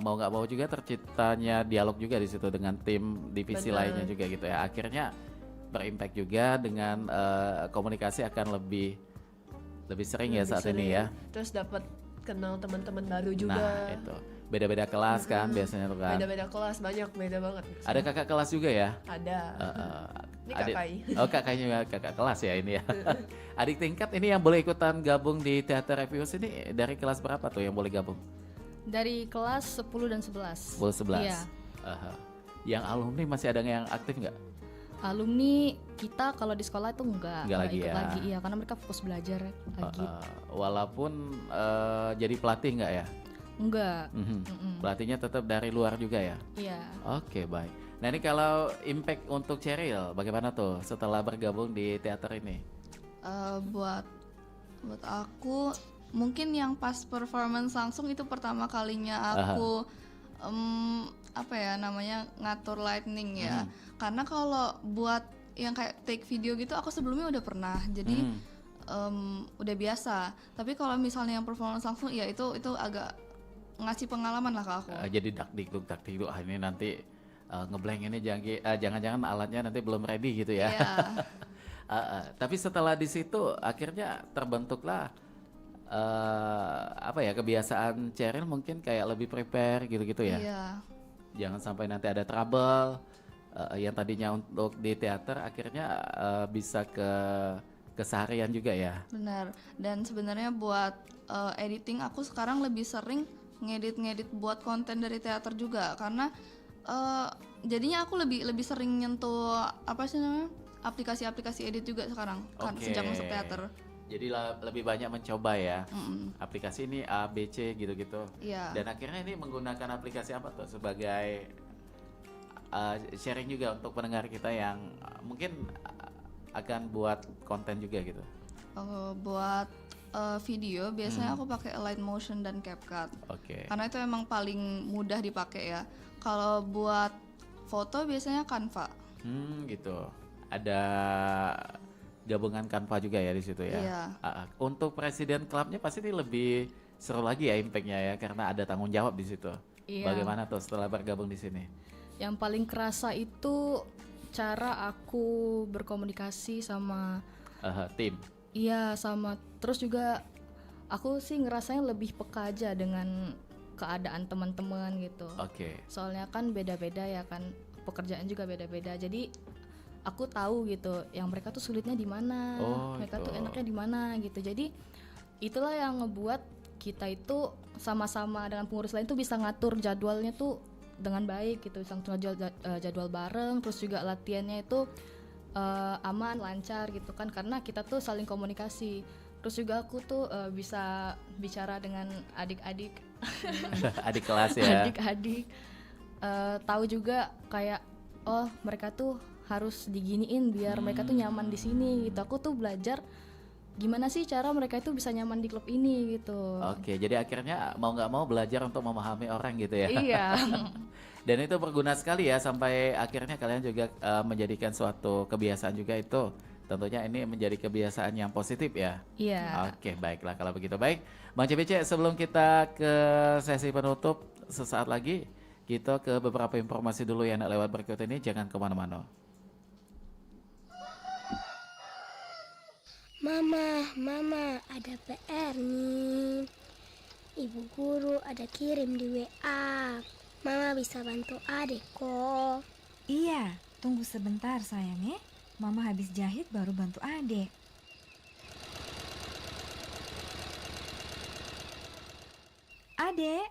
Mau nggak mau juga terciptanya dialog juga di situ dengan tim divisi lainnya juga gitu ya. Akhirnya berimpact juga dengan komunikasi akan lebih sering ya saat ini ya. Terus dapat kenal teman-teman baru juga. Nah itu beda-beda kelas kan biasanya tuh kan. Beda-beda kelas, beda banget. Ada kakak kelas juga ya? Ada. Ini Adik, kakai. Oh kakaknya juga kakak kelas ya ini ya. Adik tingkat ini yang boleh ikutan gabung di Theater Reviews ini dari kelas berapa tuh yang boleh gabung? Dari kelas 10 dan 11. 11. Iya. Yang alumni masih ada yang aktif nggak? Alumni kita kalau di sekolah itu enggak lagi ikut ya. lagi, iya karena mereka fokus belajar lagi. Walaupun jadi pelatih nggak ya? Enggak. Pelatihnya tetap dari luar juga ya? Iya. Oke, baik. Nah ini kalau impact untuk Cheryl bagaimana tuh setelah bergabung di teater ini? Buat aku mungkin yang pas performance langsung itu pertama kalinya aku ngatur lightning ya. Karena kalau buat yang kayak take video gitu aku sebelumnya udah pernah. Jadi udah biasa. Tapi kalau misalnya yang performance langsung ya itu agak ngasih pengalaman lah ke aku. Jadi dakdikduk ini nanti ngeblank ini jangan-jangan alatnya nanti belum ready gitu ya. Tapi setelah di situ akhirnya terbentuklah kebiasaan Cheryl mungkin kayak lebih prepare gitu-gitu ya. Iya. Jangan sampai nanti ada trouble yang tadinya untuk di teater akhirnya bisa ke keseharian juga ya. Benar. Dan sebenarnya buat editing aku sekarang lebih sering ngedit buat konten dari teater juga karena jadinya aku lebih sering nyentuh aplikasi-aplikasi edit juga sekarang kan sejak masuk teater. Jadi lebih banyak mencoba ya aplikasi ini A, B, C gitu-gitu. Iya. Dan akhirnya ini menggunakan aplikasi apa tuh sebagai sharing juga untuk pendengar kita yang mungkin akan buat konten juga gitu. Buat video biasanya aku pakai Light Motion dan CapCut. Karena itu emang paling mudah dipakai ya. Kalau buat foto biasanya Canva. Gitu. Ada gabungan Canva juga ya di situ ya. Iya. Untuk presiden klubnya pasti ini lebih seru lagi ya impactnya ya karena ada tanggung jawab di situ. Iya. Bagaimana tuh setelah bergabung di sini? Yang paling kerasa itu cara aku berkomunikasi sama tim. Iya, sama terus juga aku sih ngerasanya lebih peka aja dengan keadaan teman-teman gitu. Soalnya kan beda-beda ya kan, pekerjaan juga beda-beda. Jadi aku tahu gitu, yang mereka tuh sulitnya di mana, mereka tuh enaknya di mana gitu. Jadi itulah yang ngebuat kita itu sama-sama dengan pengurus lain tuh bisa ngatur jadwalnya tuh dengan baik gitu, bisa ngatur jadwal bareng, terus juga latihannya itu aman, lancar gitu kan, karena kita tuh saling komunikasi. Terus juga aku tuh bisa bicara dengan adik-adik adik kelas ya. Adik-adik tahu juga kayak mereka tuh harus diginiin biar mereka tuh nyaman di sini gitu. Aku tuh belajar gimana sih cara mereka itu bisa nyaman di klub ini gitu. Jadi akhirnya mau nggak mau belajar untuk memahami orang gitu ya. Iya. Dan itu berguna sekali ya sampai akhirnya kalian juga menjadikan suatu kebiasaan juga itu. Tentunya ini menjadi kebiasaan yang positif ya. Iya. Baiklah kalau begitu. Baik, Bang CBC, sebelum kita ke sesi penutup sesaat lagi, kita ke beberapa informasi dulu yang lewat berikut ini. Jangan kemana-mana. Mama, ada PR nih. Ibu guru ada kirim di WA. Mama bisa bantu adik kok. Iya, tunggu sebentar sayang ya. Mama habis jahit baru bantu adek. Adek,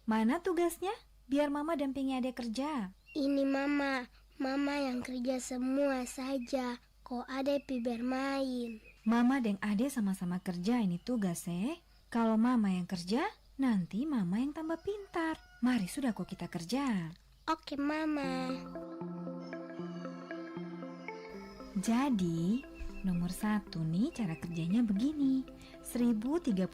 mana tugasnya? Biar mama dampingi adek kerja. Ini Mama yang kerja semua saja. Kok Ade pi bermain? Mama dan Ade sama-sama kerja ini tugas Kalau Mama yang kerja, nanti Mama yang tambah pintar. Mari sudah kok kita kerja. Oke Mama. Jadi, nomor 1 nih cara kerjanya begini. 1034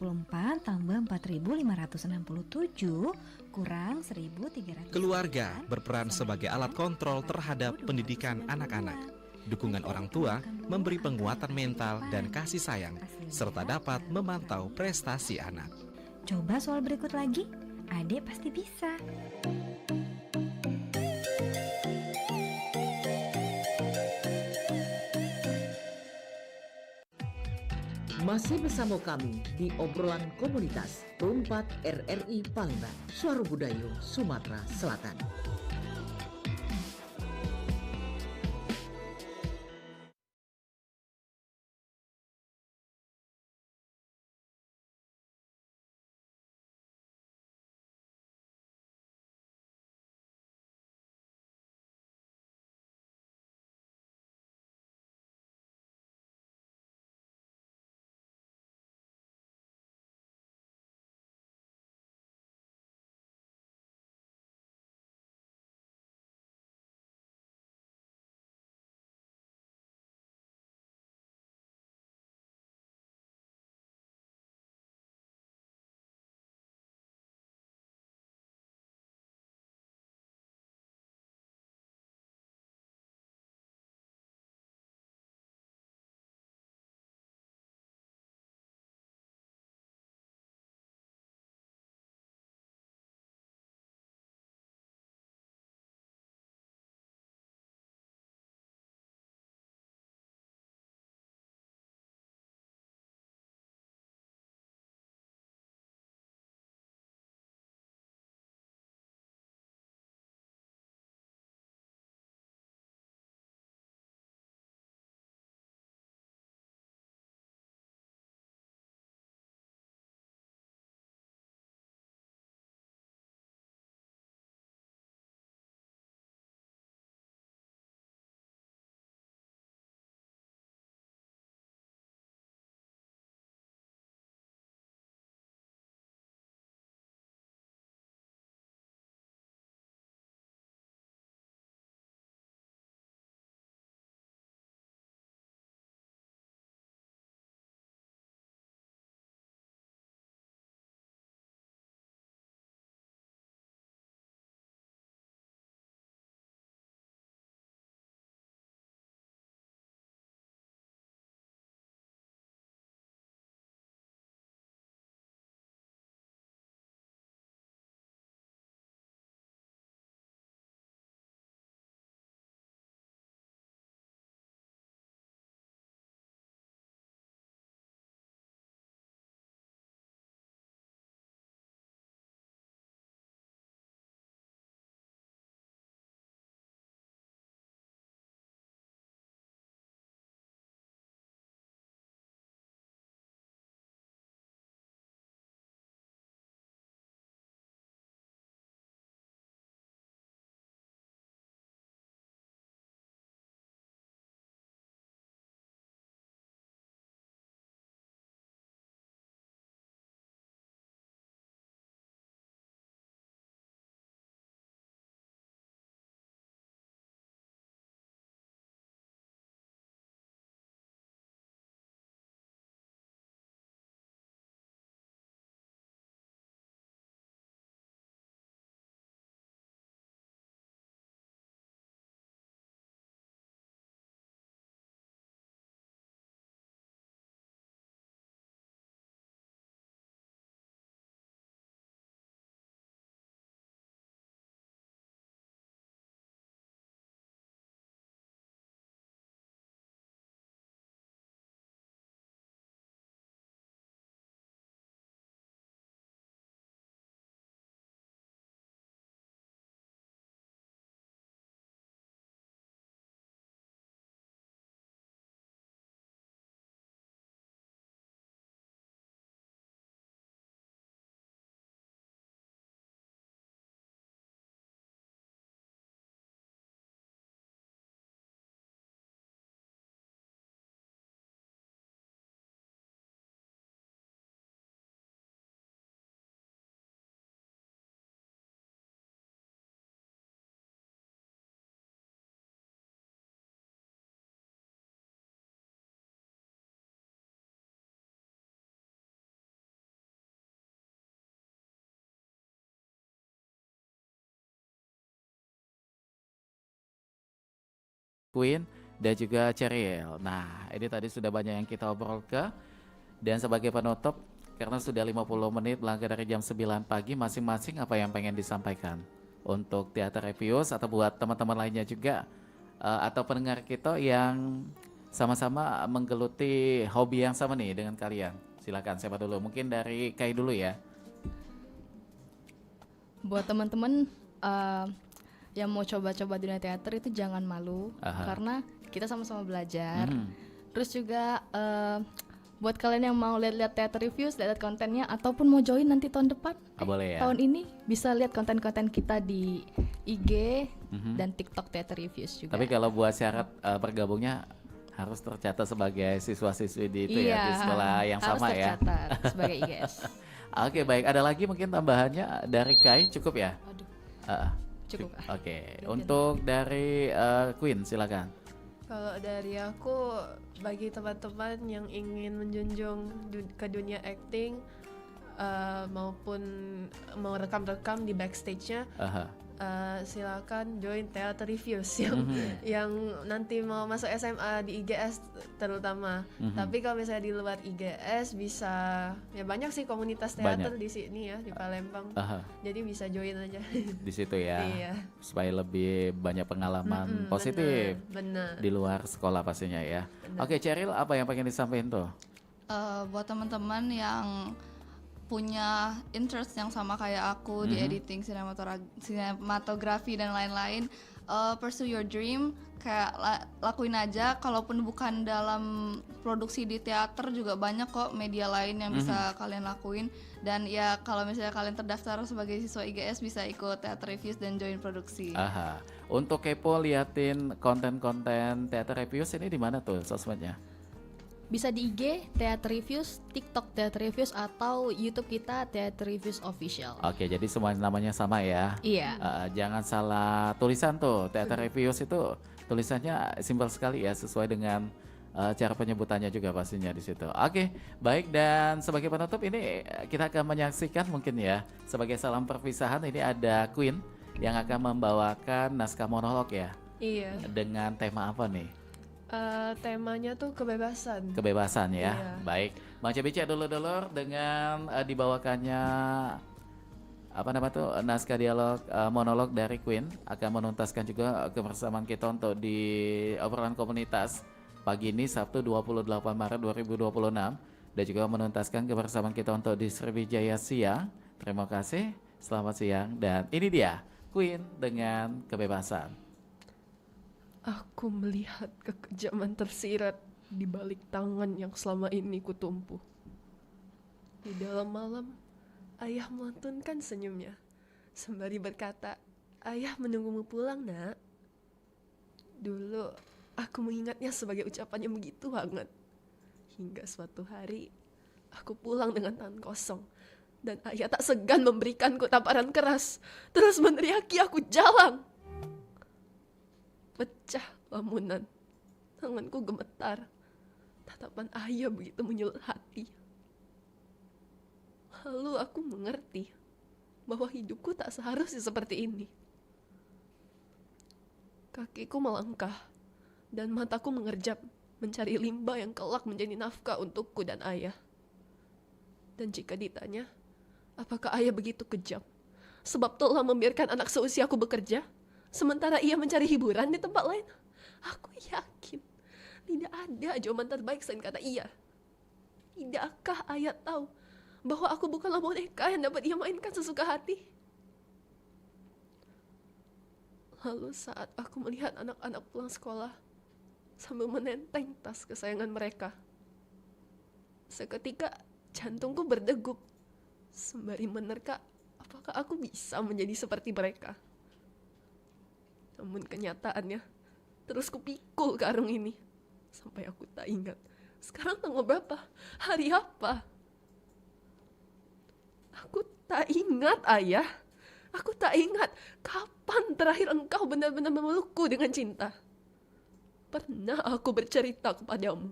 tambah 4567 kurang 1300. Keluarga berperan sebagai alat kontrol terhadap pendidikan anak-anak. Dukungan orang tua memberi penguatan mental dan kasih sayang, serta dapat memantau prestasi anak. Coba soal berikut lagi, Adik pasti bisa. Masih bersama kami di obrolan komunitas Perumpat RRI Palembang, Suara Budaya Sumatera Selatan. Queen dan juga Cheryl. Nah, ini tadi sudah banyak yang kita obrolkan. Dan sebagai penutup, karena sudah 50 menit melangkah dari jam 9 pagi, masing-masing apa yang pengen disampaikan untuk Teater Reviewers atau buat teman-teman lainnya juga, atau pendengar kita yang sama-sama menggeluti hobi yang sama nih dengan kalian. Silakan, siapa dulu? Mungkin dari Kai dulu ya. Buat teman-teman yang mau coba-coba dunia teater itu jangan malu. Karena kita sama-sama belajar. Terus juga buat kalian yang mau lihat-lihat theater reviews, lihat kontennya, ataupun mau join nanti tahun depan, boleh ya? Tahun ini bisa lihat konten-konten kita di IG dan TikTok theater reviews juga. Tapi kalau buat syarat bergabungnya harus tercatat sebagai siswa-siswi di itu ya, di sekolah yang sama ya. Harus tercatat sebagai IGS. Oke, baik. Ada lagi mungkin tambahannya dari Kai, cukup ya? Cukup. Oke. Untuk dari Queen, silakan. Kalau dari aku, bagi teman-teman yang ingin menjunjung ke dunia acting maupun mau rekam-rekam di backstage-nya, silakan join Theater Reviews yang nanti mau masuk SMA di IGS terutama. Tapi kalau misalnya di luar IGS bisa, ya banyak sih komunitas teater di sini ya, di Palembang. Jadi bisa join aja di situ ya. Iya. Supaya lebih banyak pengalaman positif bener. Di luar sekolah pastinya ya. Oke, Cheryl, apa yang pengen disampaikan tuh? Buat teman-teman yang punya interest yang sama kayak aku di editing, sinematografi dan lain-lain, pursue your dream, kayak lakuin aja. Kalaupun bukan dalam produksi di teater, juga banyak kok media lain yang bisa kalian lakuin. Dan ya kalau misalnya kalian terdaftar sebagai siswa IGS, bisa ikut Theater Reviews dan join produksi. Untuk kepo liatin konten-konten Theater Reviews ini di mana tuh sosmednya? Bisa di IG Theater Reviews, TikTok Theater Reviews, atau YouTube kita Theater Reviews Official. Oke, jadi semua namanya sama ya. Iya. Jangan salah tulisan tuh. Theater Reviews itu tulisannya simpel sekali ya, sesuai dengan cara penyebutannya juga pastinya di situ. Oke, baik, dan sebagai penutup ini kita akan menyaksikan mungkin ya, sebagai salam perpisahan, ini ada Queen yang akan membawakan naskah monolog ya. Iya. Dengan tema apa nih? Temanya tuh kebebasan. Kebebasan ya. Iya. Baik, Bang Cebica dulu dengan dibawakannya apa nama tuh naskah dialog monolog dari Queen, akan menuntaskan juga kebersamaan kita untuk di obrolan komunitas pagi ini Sabtu 28 Maret 2026, dan juga menuntaskan kebersamaan kita untuk di Sriwijaya siang. Terima kasih, selamat siang, dan ini dia Queen dengan kebebasan. Aku melihat kekejaman tersirat di balik tangan yang selama ini kutumpu. Di dalam malam, ayah melantunkan senyumnya sembari berkata, "Ayah menunggumu pulang, nak." Dulu, aku mengingatnya sebagai ucapan yang begitu hangat. Hingga suatu hari, aku pulang dengan tangan kosong. Dan ayah tak segan memberikanku tamparan keras, terus meneriaki aku jalan. Pecah lamunan, tanganku gemetar. Tatapan ayah begitu menyulut hati. Lalu aku mengerti bahwa hidupku tak seharusnya seperti ini. Kakiku melangkah dan mataku mengerjap mencari limbah yang kelak menjadi nafkah untukku dan ayah. Dan jika ditanya, apakah ayah begitu kejam sebab telah membiarkan anak seusiaku bekerja, sementara ia mencari hiburan di tempat lain? Aku yakin tidak ada jawaban terbaik selain kata iya. Tidakkah ayah tahu bahwa aku bukanlah boneka yang dapat ia mainkan sesuka hati? Lalu saat aku melihat anak-anak pulang sekolah sambil menenteng tas kesayangan mereka, seketika jantungku berdegup sembari menerka apakah aku bisa menjadi seperti mereka. Namun kenyataannya terus kupikul karung ini sampai aku tak ingat sekarang tanggal berapa, hari apa. Aku tak ingat, ayah. Aku tak ingat kapan terakhir engkau benar-benar memelukku dengan cinta. Pernah aku bercerita kepadamu,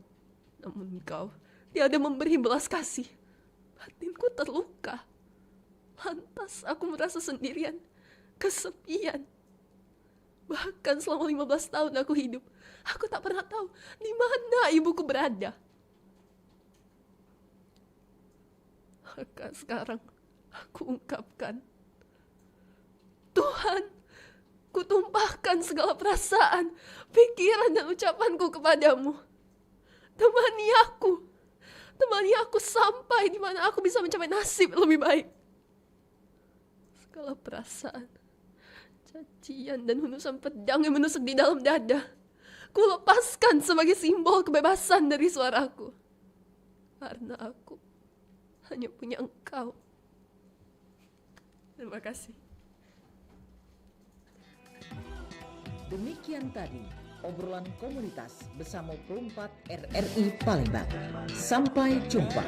namun engkau tiada memberi belas kasih. Batinku terluka. Lantas aku merasa sendirian, kesepian. Bahkan selama 15 tahun aku hidup, aku tak pernah tahu di mana ibuku berada. Maka sekarang aku ungkapkan, Tuhan, kutumpahkan segala perasaan, pikiran dan ucapanku kepadamu. Temani aku sampai di mana aku bisa mencapai nasib lebih baik. Segala perasaan, cacian dan hunusan pedang yang menusuk di dalam dada, ku lepaskan sebagai simbol kebebasan dari suaraku. Karena aku hanya punya Engkau. Terima kasih. Demikian tadi obrolan komunitas bersama Perumpat RRI Palembang. Sampai jumpa.